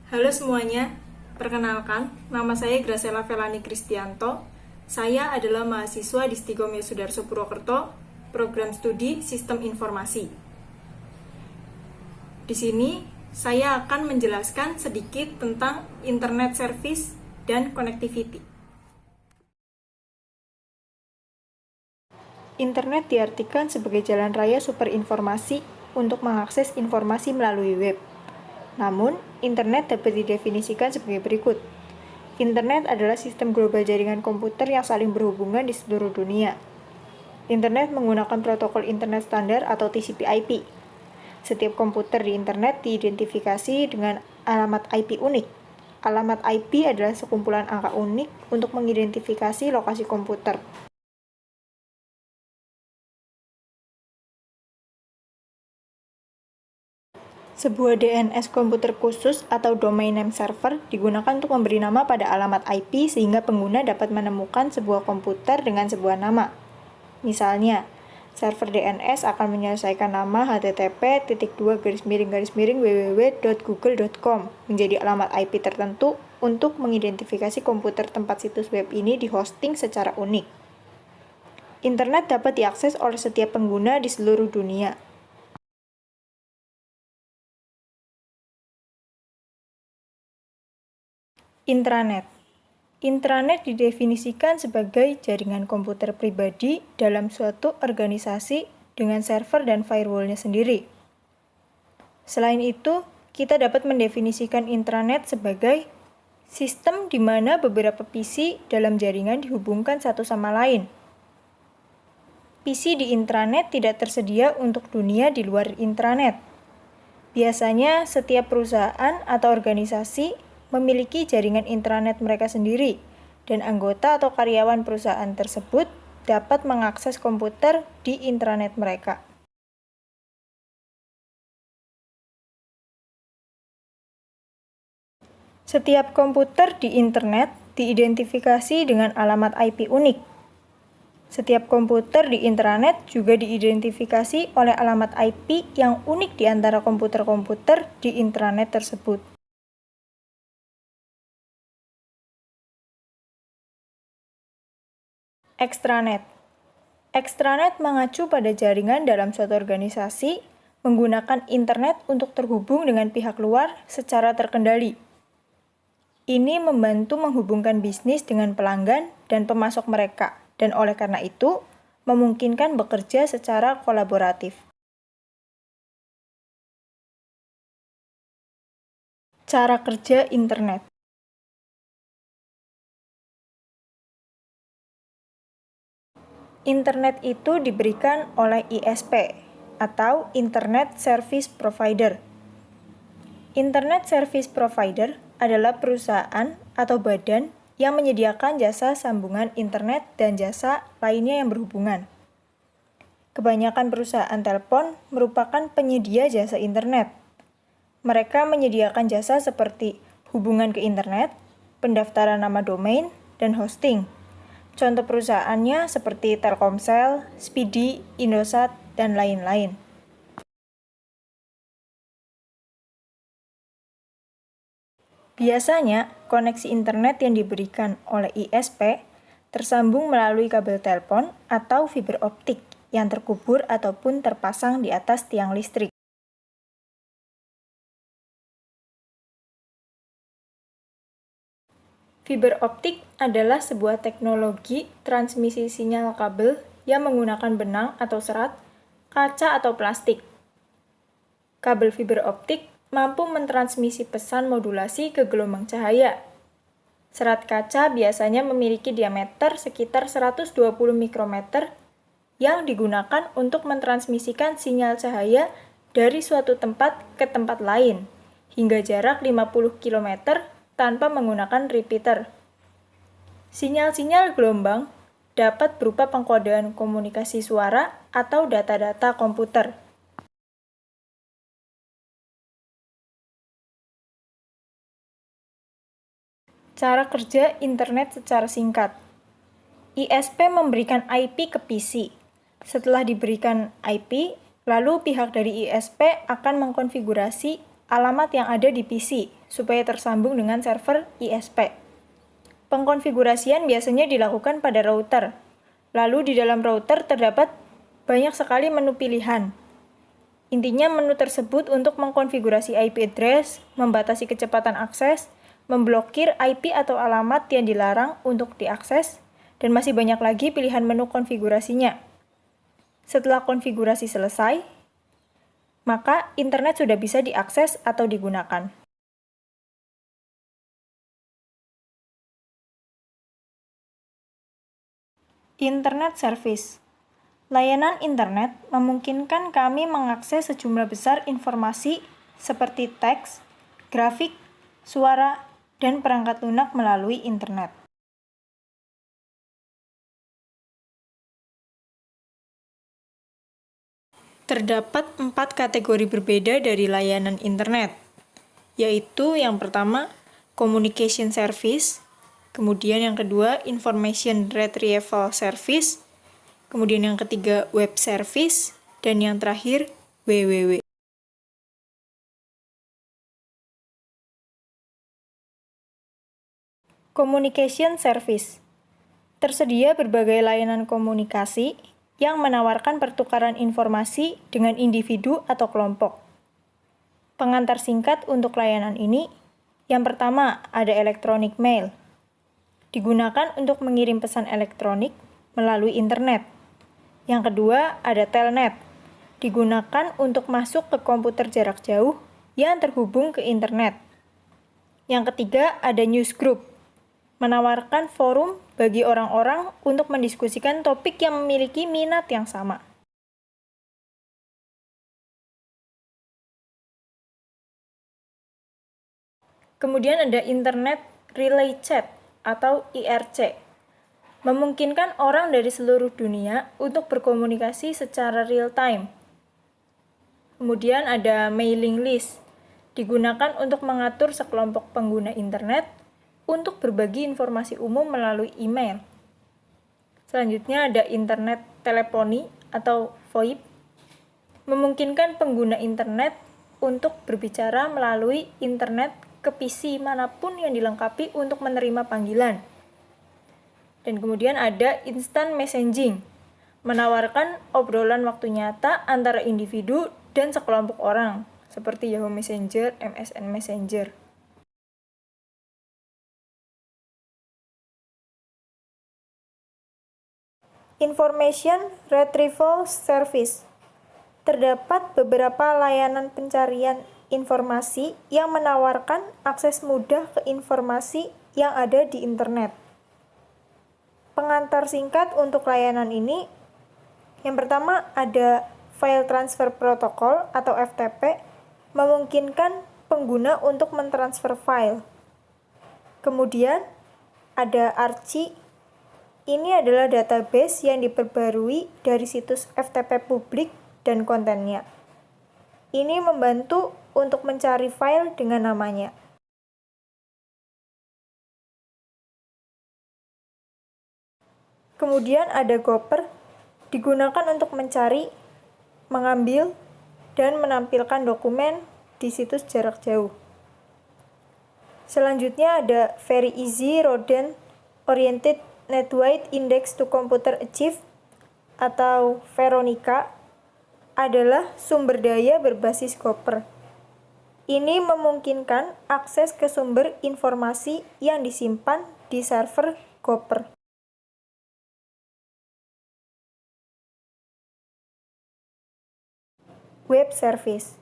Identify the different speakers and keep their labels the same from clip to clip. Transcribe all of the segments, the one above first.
Speaker 1: Halo semuanya, perkenalkan, nama saya Graciela Velani Kristianto. Saya adalah mahasiswa di Stigom Yosudarso Purwokerto, program studi Sistem Informasi. Di sini, saya akan menjelaskan sedikit tentang Internet Service dan Connectivity. Internet diartikan sebagai jalan raya superinformasi untuk mengakses informasi melalui web. Namun, internet dapat didefinisikan sebagai berikut. Internet adalah sistem global jaringan komputer yang saling berhubungan di seluruh dunia. Internet menggunakan protokol internet standar atau TCP/IP. Setiap komputer di internet diidentifikasi dengan alamat IP unik. Alamat IP adalah sekumpulan angka unik untuk mengidentifikasi lokasi komputer. Sebuah DNS komputer khusus atau domain name server digunakan untuk memberi nama pada alamat IP sehingga pengguna dapat menemukan sebuah komputer dengan sebuah nama. Misalnya, server DNS akan menyelesaikan nama http://www.google.com menjadi alamat IP tertentu untuk mengidentifikasi komputer tempat situs web ini dihosting secara unik. Internet dapat diakses oleh setiap pengguna di seluruh dunia. Intranet. Intranet didefinisikan sebagai jaringan komputer pribadi dalam suatu organisasi dengan server dan firewall-nya sendiri. Selain itu, kita dapat mendefinisikan intranet sebagai sistem di mana beberapa PC dalam jaringan dihubungkan satu sama lain. PC di intranet tidak tersedia untuk dunia di luar intranet. Biasanya, setiap perusahaan atau organisasi memiliki jaringan intranet mereka sendiri, dan anggota atau karyawan perusahaan tersebut dapat mengakses komputer di intranet mereka. Setiap komputer di internet diidentifikasi dengan alamat IP unik. Setiap komputer di intranet juga diidentifikasi oleh alamat IP yang unik di antara komputer-komputer di intranet tersebut. Extranet. Extranet mengacu pada jaringan dalam suatu organisasi menggunakan internet untuk terhubung dengan pihak luar secara terkendali. Ini membantu menghubungkan bisnis dengan pelanggan dan pemasok mereka, dan oleh karena itu, memungkinkan bekerja secara kolaboratif. Cara kerja internet. Internet itu diberikan oleh ISP atau Internet Service Provider. Internet Service Provider adalah perusahaan atau badan yang menyediakan jasa sambungan internet dan jasa lainnya yang berhubungan. Kebanyakan perusahaan telepon merupakan penyedia jasa internet. Mereka menyediakan jasa seperti hubungan ke internet, pendaftaran nama domain, dan hosting. Contoh perusahaannya seperti Telkomsel, Speedy, Indosat, dan lain-lain. Biasanya, koneksi internet yang diberikan oleh ISP tersambung melalui kabel telepon atau fiber optik yang terkubur ataupun terpasang di atas tiang listrik. Fiber optik adalah sebuah teknologi transmisi sinyal kabel yang menggunakan benang atau serat, kaca atau plastik. Kabel fiber optik mampu mentransmisi pesan modulasi ke gelombang cahaya. Serat kaca biasanya memiliki diameter sekitar 120 mikrometer yang digunakan untuk mentransmisikan sinyal cahaya dari suatu tempat ke tempat lain hingga jarak 50 km tanpa menggunakan repeater. Sinyal-sinyal gelombang dapat berupa pengkodean komunikasi suara atau data-data komputer. Cara kerja internet secara singkat. ISP memberikan IP ke PC. Setelah diberikan IP, lalu pihak dari ISP akan mengkonfigurasi alamat yang ada di PC supaya tersambung dengan server ISP. Pengkonfigurasian biasanya dilakukan pada router. Lalu di dalam router terdapat banyak sekali menu pilihan. Intinya menu tersebut untuk mengkonfigurasi IP address, membatasi kecepatan akses, memblokir IP atau alamat yang dilarang untuk diakses, dan masih banyak lagi pilihan menu konfigurasinya. Setelah konfigurasi selesai, maka internet sudah bisa diakses atau digunakan. Internet Service. Layanan internet memungkinkan kami mengakses sejumlah besar informasi seperti teks, grafik, suara, dan perangkat lunak melalui internet. Terdapat 4 kategori berbeda dari layanan internet, yaitu yang pertama, Communication Service, kemudian yang kedua, Information Retrieval Service, kemudian yang ketiga, Web Service, dan yang terakhir, WWW. Communication Service. Tersedia berbagai layanan komunikasi yang menawarkan pertukaran informasi dengan individu atau kelompok. Pengantar singkat untuk layanan ini, yang pertama ada electronic mail. Digunakan untuk mengirim pesan elektronik melalui internet. Yang kedua ada telnet. Digunakan untuk masuk ke komputer jarak jauh yang terhubung ke internet. Yang ketiga ada newsgroup. Menawarkan forum bagi orang-orang untuk mendiskusikan topik yang memiliki minat yang sama. Kemudian ada Internet Relay Chat atau IRC. Memungkinkan orang dari seluruh dunia untuk berkomunikasi secara real time. Kemudian ada mailing list. Digunakan untuk mengatur sekelompok pengguna internet untuk berbagi informasi umum melalui email. Selanjutnya ada internet teleponi atau VoIP. Memungkinkan pengguna internet untuk berbicara melalui internet ke PC manapun yang dilengkapi untuk menerima panggilan. Dan kemudian ada instant messaging, menawarkan obrolan waktu nyata antara individu dan sekelompok orang, seperti Yahoo Messenger, MSN Messenger. Information Retrieval Service. Terdapat beberapa layanan pencarian informasi yang menawarkan akses mudah ke informasi yang ada di internet. Pengantar singkat untuk layanan ini, yang pertama ada File Transfer Protocol atau FTP, memungkinkan pengguna untuk mentransfer file. Kemudian ada Archie. Ini adalah database yang diperbarui dari situs FTP publik dan kontennya. Ini membantu untuk mencari file dengan namanya. Kemudian ada Gopher, digunakan untuk mencari, mengambil, dan menampilkan dokumen di situs jarak jauh. Selanjutnya ada Very Easy Rodent Oriented Network Index to Computer Archive atau Veronica adalah sumber daya berbasis Gopher. Ini memungkinkan akses ke sumber informasi yang disimpan di server Gopher. Web Service.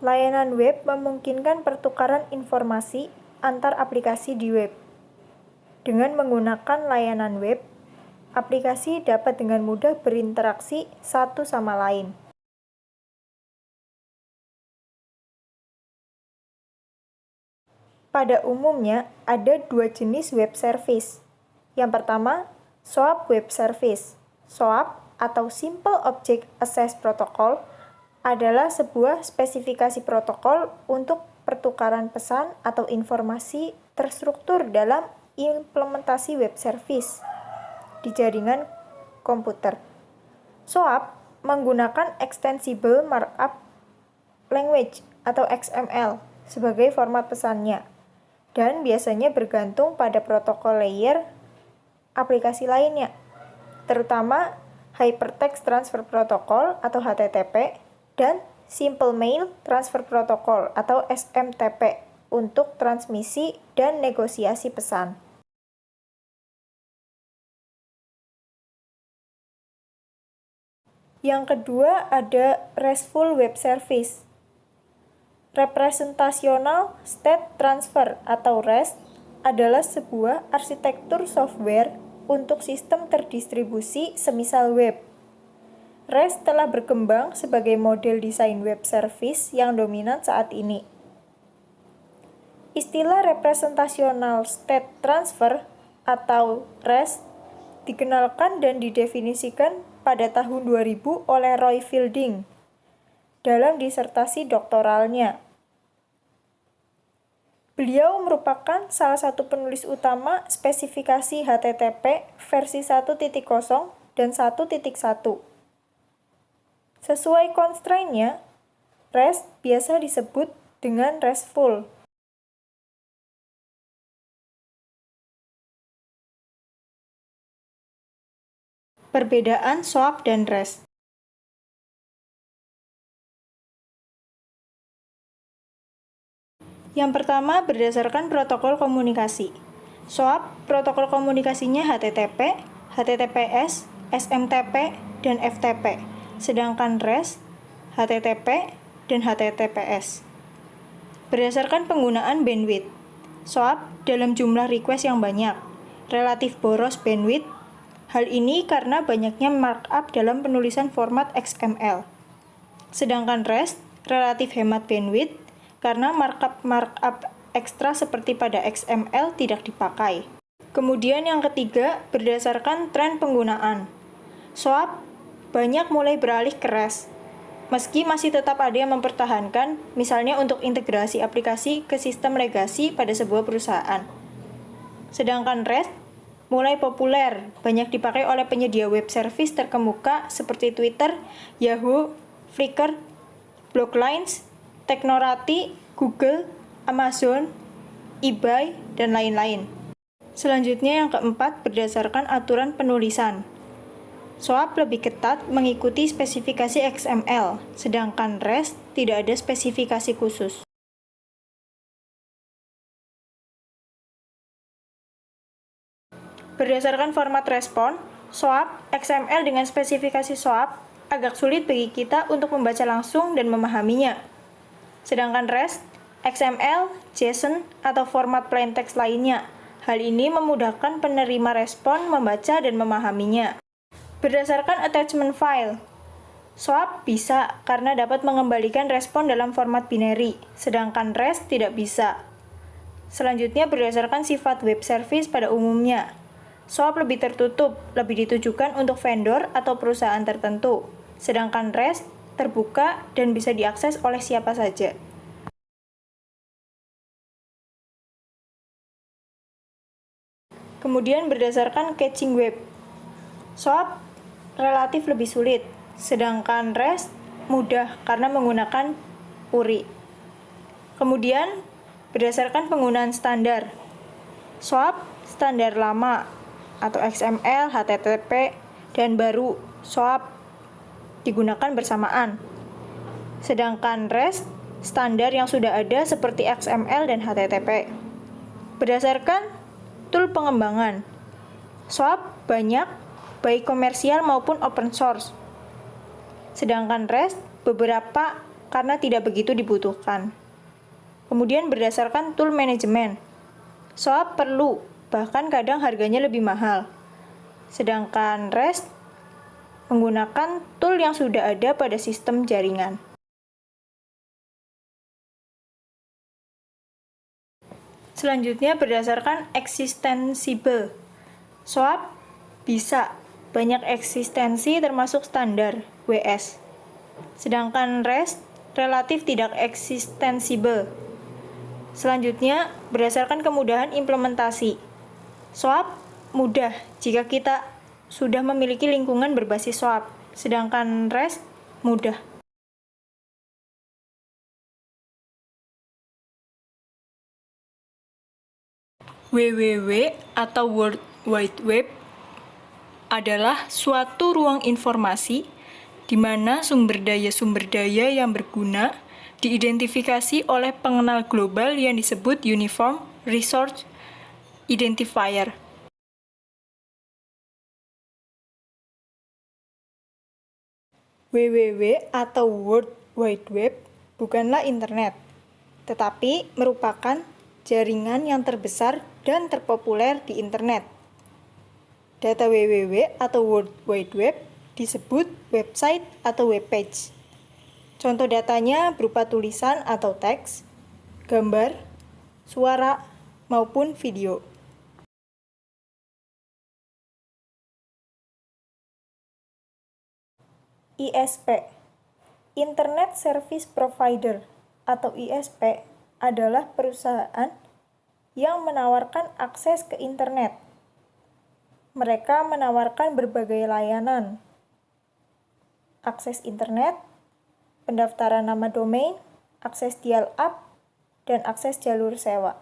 Speaker 1: Layanan web memungkinkan pertukaran informasi antar aplikasi di web. Dengan menggunakan layanan web, aplikasi dapat dengan mudah berinteraksi satu sama lain. Pada umumnya, ada dua jenis web service. Yang pertama, SOAP Web Service. SOAP atau Simple Object Access Protocol adalah sebuah spesifikasi protokol untuk pertukaran pesan atau informasi terstruktur dalam implementasi web service di jaringan komputer. SOAP menggunakan Extensible Markup Language atau XML sebagai format pesannya, dan biasanya bergantung pada protokol layer aplikasi lainnya, terutama Hypertext Transfer Protocol atau HTTP dan Simple Mail Transfer Protocol atau SMTP untuk transmisi dan negosiasi pesan. Yang kedua ada RESTful Web Service. Representational State Transfer atau REST adalah sebuah arsitektur software untuk sistem terdistribusi semisal web. REST telah berkembang sebagai model desain web service yang dominan saat ini. Istilah Representational State Transfer atau REST dikenalkan dan didefinisikan pada tahun 2000 oleh Roy Fielding dalam disertasi doktoralnya. Beliau merupakan salah satu penulis utama spesifikasi HTTP versi 1.0 dan 1.1. Sesuai constraint-nya, REST biasa disebut dengan RESTful. Perbedaan SOAP dan REST. Yang pertama berdasarkan protokol komunikasi. SOAP protokol komunikasinya HTTP, HTTPS, SMTP, dan FTP. Sedangkan REST, HTTP, dan HTTPS. Berdasarkan penggunaan bandwidth. SOAP dalam jumlah request yang banyak, relatif boros bandwidth. Hal ini karena banyaknya markup dalam penulisan format XML. Sedangkan REST relatif hemat bandwidth karena markup ekstra seperti pada XML tidak dipakai. Kemudian yang ketiga, berdasarkan tren penggunaan. SOAP banyak mulai beralih ke REST, meski masih tetap ada yang mempertahankan, misalnya untuk integrasi aplikasi ke sistem legasi pada sebuah perusahaan. Sedangkan REST mulai populer, banyak dipakai oleh penyedia web service terkemuka seperti Twitter, Yahoo, Flickr, Blocklines, Technorati, Google, Amazon, eBay, dan lain-lain. Selanjutnya yang keempat berdasarkan aturan penulisan. SOAP lebih ketat mengikuti spesifikasi XML, sedangkan REST tidak ada spesifikasi khusus. Berdasarkan format respon, SOAP, XML dengan spesifikasi SOAP agak sulit bagi kita untuk membaca langsung dan memahaminya. Sedangkan REST, XML, JSON, atau format plain text lainnya. Hal ini memudahkan penerima respon membaca dan memahaminya. Berdasarkan attachment file, SOAP bisa karena dapat mengembalikan respon dalam format binary, sedangkan REST tidak bisa. Selanjutnya berdasarkan sifat web service pada umumnya. SOAP lebih tertutup, lebih ditujukan untuk vendor atau perusahaan tertentu, sedangkan REST terbuka dan bisa diakses oleh siapa saja. Kemudian berdasarkan caching web, SOAP relatif lebih sulit, sedangkan REST mudah karena menggunakan URI. Kemudian berdasarkan penggunaan standar, SOAP standar lama atau XML, HTTP, dan baru SOAP digunakan bersamaan. Sedangkan REST standar yang sudah ada seperti XML dan HTTP. Berdasarkan tool pengembangan, SOAP banyak baik komersial maupun open source. Sedangkan REST beberapa karena tidak begitu dibutuhkan. Kemudian berdasarkan tool manajemen, SOAP perlu, bahkan kadang harganya lebih mahal. Sedangkan REST menggunakan tool yang sudah ada pada sistem jaringan. Selanjutnya berdasarkan extensible. SOAP bisa banyak eksistensi termasuk standar WS. Sedangkan REST relatif tidak extensible. Selanjutnya berdasarkan kemudahan implementasi. SOAP mudah jika kita sudah memiliki lingkungan berbasis SOAP, sedangkan REST mudah. WWW atau World Wide Web adalah suatu ruang informasi di mana sumber daya yang berguna diidentifikasi oleh pengenal global yang disebut Uniform Resource Identifier. WWW atau World Wide Web bukanlah internet, tetapi merupakan jaringan yang terbesar dan terpopuler di internet. Data WWW atau World Wide Web disebut website atau webpage. Contoh datanya berupa tulisan atau teks, gambar, suara, maupun video. ISP, Internet Service Provider atau ISP adalah perusahaan yang menawarkan akses ke internet. Mereka menawarkan berbagai layanan, akses internet, pendaftaran nama domain, akses dial-up, dan akses jalur sewa.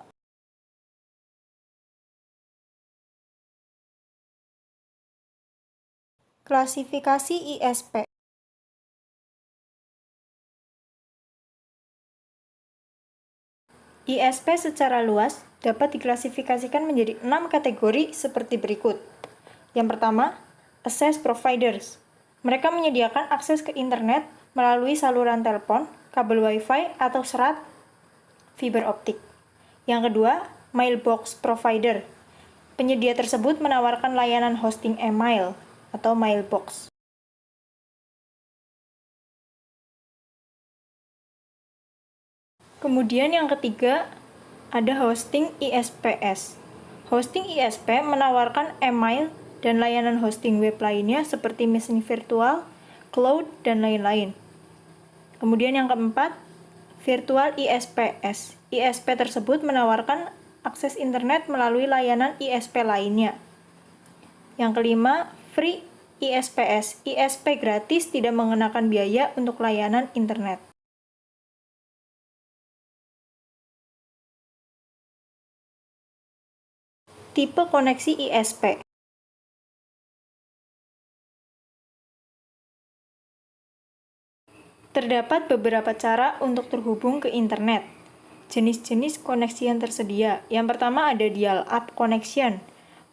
Speaker 1: Klasifikasi ISP. ISP secara luas dapat diklasifikasikan menjadi 6 kategori seperti berikut. Yang pertama, Access Providers. Mereka menyediakan akses ke internet melalui saluran telepon, kabel Wi-Fi, atau serat fiber optik. Yang kedua, Mailbox Provider. Penyedia tersebut menawarkan layanan hosting email atau mailbox. Kemudian yang ketiga, ada hosting ISPs. Hosting ISP menawarkan email dan layanan hosting web lainnya seperti mesin virtual, cloud, dan lain-lain. Kemudian yang keempat, virtual ISPs. ISP tersebut menawarkan akses internet melalui layanan ISP lainnya. Yang kelima, free ISPs. ISP gratis tidak mengenakan biaya untuk layanan internet. Tipe koneksi ISP. Terdapat beberapa cara untuk terhubung ke internet. Jenis-jenis koneksi yang tersedia. Yang pertama ada dial-up connection.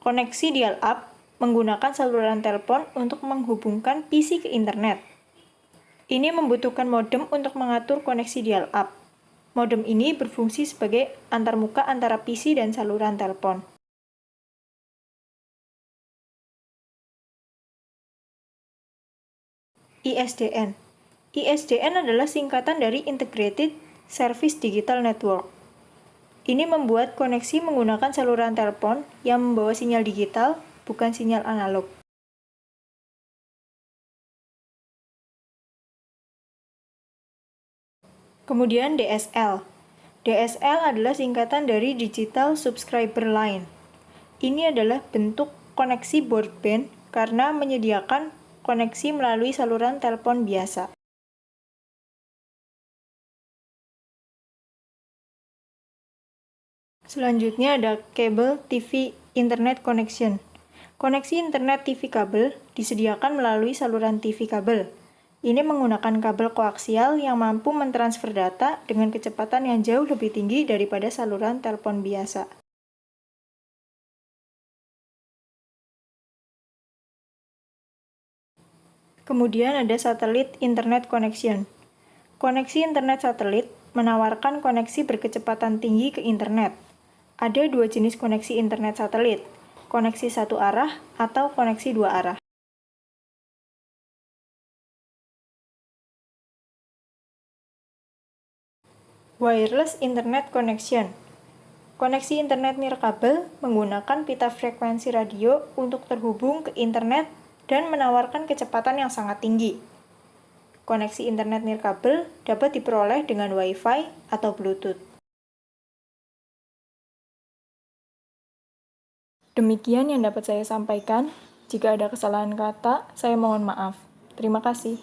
Speaker 1: Koneksi dial-up menggunakan saluran telepon untuk menghubungkan PC ke internet. Ini membutuhkan modem untuk mengatur koneksi dial-up. Modem ini berfungsi sebagai antarmuka antara PC dan saluran telepon. ISDN. ISDN adalah singkatan dari Integrated Service Digital Network. Ini membuat koneksi menggunakan saluran telepon yang membawa sinyal digital, bukan sinyal analog. Kemudian DSL. DSL adalah singkatan dari Digital Subscriber Line. Ini adalah bentuk koneksi broadband karena menyediakan koneksi melalui saluran telepon biasa. Selanjutnya ada Cable TV Internet Connection. Koneksi internet TV kabel disediakan melalui saluran TV kabel. Ini menggunakan kabel koaksial yang mampu mentransfer data dengan kecepatan yang jauh lebih tinggi daripada saluran telepon biasa. Kemudian ada Satellite Internet Connection. Koneksi internet satelit menawarkan koneksi berkecepatan tinggi ke internet. Ada dua jenis koneksi internet satelit, koneksi satu arah atau koneksi dua arah. Wireless Internet Connection. Koneksi internet nirkabel menggunakan pita frekuensi radio untuk terhubung ke internet dan menawarkan kecepatan yang sangat tinggi. Koneksi internet nirkabel dapat diperoleh dengan Wi-Fi atau Bluetooth. Demikian yang dapat saya sampaikan. Jika ada kesalahan kata, saya mohon maaf. Terima kasih.